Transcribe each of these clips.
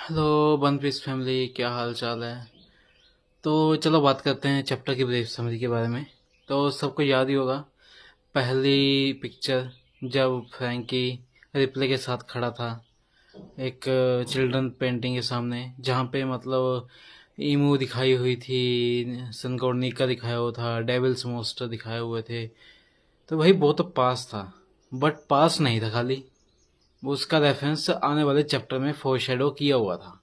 Hello one piece family, क्या हाल चाल है। तो चलो बात करते हैं चैप्टर की ब्रीफ समरी के बारे में। तो सबको याद ही होगा पहली पिक्चर, जब फ्रैंकी रिप्ले के साथ खड़ा था एक चिल्ड्रन पेंटिंग के सामने, जहाँ पे मतलब ईमू दिखाई हुई थी, सनकोर्निका दिखाया हुआ था, डेविल्स मोस्टर दिखाए हुए थे। तो भाई वो तो पास था, बट पास नहीं था खाली, वो उसका रेफरेंस आने वाले चैप्टर में फोरशैडो किया हुआ था।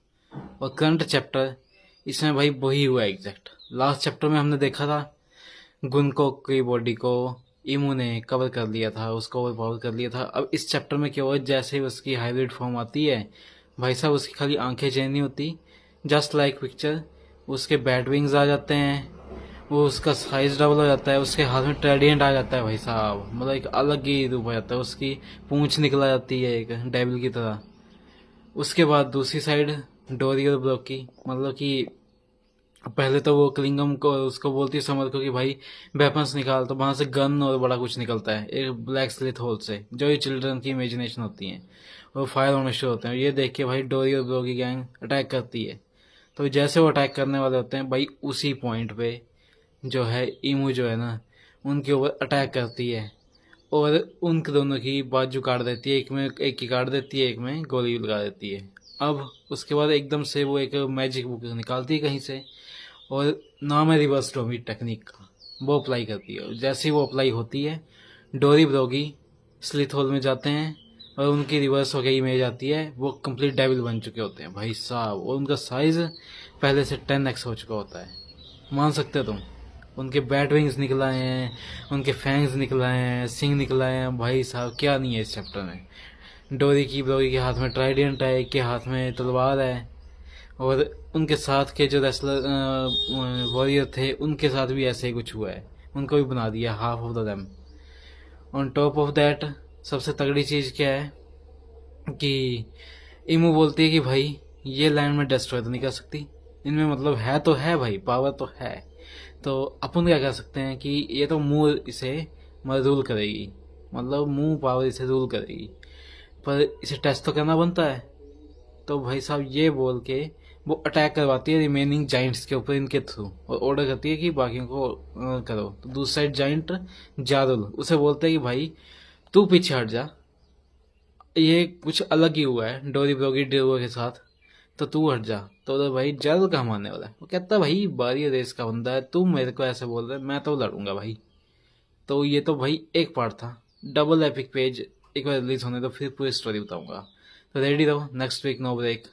और करंट चैप्टर इसमें भाई वही हुआ एग्जैक्ट। लास्ट चैप्टर में हमने देखा था गुनको की बॉडी को इमू ने कवर कर लिया था, उसको ओवरपावर कर लिया था। अब इस चैप्टर में क्या हुआ, जैसे ही उसकी हाइब्रिड फॉर्म आती है, भाई साहब उसकी खाली आंखें चेंज नहीं होती, जस्ट लाइक पिक्चर, उसके बैट विंग्स आ जाते हैं, वो उसका साइज डबल हो जाता है, उसके हाथ में ट्रेडियंट आ जाता है भाई साहब, मतलब एक अलग ही रूप हो जाता है, उसकी पूंछ निकला जाती है एक डेविल की तरह। उसके बाद दूसरी साइड डोरी और ब्रोकी, मतलब कि पहले तो वो क्लिंगम को उसको बोलती है समर को कि भाई वेपन्स निकाल, तो वहां से गन और बड़ा कुछ निकलता है एक ब्लैक स्लिथ होल से, जो ये चिल्ड्रन की इमेजिनेशन होती है। वो फायर होने शुरू होते हैं, ये देख के भाई डोरी और ब्रोकी गैंग अटैक करती है। तो जैसे वो अटैक करने वाले होते हैं भाई, उसी पॉइंट पे जो है ईमू जो है ना, उनके ऊपर अटैक करती है और उनके दोनों की बाजू काट देती है, एक में एक की काट देती है, एक में गोली लगा देती है। अब उसके बाद एकदम से वो एक मैजिक बुक निकालती है कहीं से, और नाम है रिवर्स डोमी टेक्निक का, वो अप्लाई करती है। जैसे ही वो अप्लाई होती है, डोरी ब्रोगी स्लिथ होल में जाते हैं और उनकी रिवर्स हो गई इमेज आती है, वो कंप्लीट डेविल बन चुके होते हैं भाई साहब, और उनका साइज पहले से 10x हो चुका होता है, मान सकते हो तुम। उनके बैट विंग्स निकल आए हैं, उनके फैंग्स निकल आए हैं, सिंग निकल आए हैं, भाई साहब क्या नहीं है इस चैप्टर में। डोरी की ब्रोगी के हाथ में ट्राइडेंट है, एक के हाथ में तलवार है, और उनके साथ के जो रेसलर वॉरियर थे उनके साथ भी ऐसे ही कुछ हुआ है, उनको भी बना दिया half of the them. On top of that सबसे तगड़ी चीज़ क्या है कि इमू बोलती है कि भाई ये लैंड में डिस्ट्रॉय तो नहीं कर सकती, इनमें मतलब है तो है भाई, पावर तो है। तो अपन क्या कर सकते हैं कि ये तो मुंह इसे रूल करेगी, मतलब मुंह पावर इसे रूल करेगी, पर इसे टेस्ट तो करना बनता है। तो भाई साहब ये बोल के वो अटैक करवाती है रिमेनिंग जाइंट्स के ऊपर इनके थ्रू, और ऑर्डर करती है कि बाकियों को करो। तो दूसरी साइड जाइंट जारुल उसे बोलते हैं कि भाई तू पीछे हट जा, ये कुछ अलग ही हुआ है डोरी ब्रोगी डिओ के साथ, तो तू हट जा। तो भाई जारुल कहाँ मानने वाला है, वो कहता है भाई बारी रेस का बंदा है, तू मेरे को ऐसे बोल रहा है, मैं तो लड़ूंगा भाई। तो ये तो भाई एक पार्ट था, डबल एपिक पेज एक बार रिलीज होने तो फिर पूरी स्टोरी बताऊंगा। तो रेडी रहो, नेक्स्ट वीक नो ब्रेक।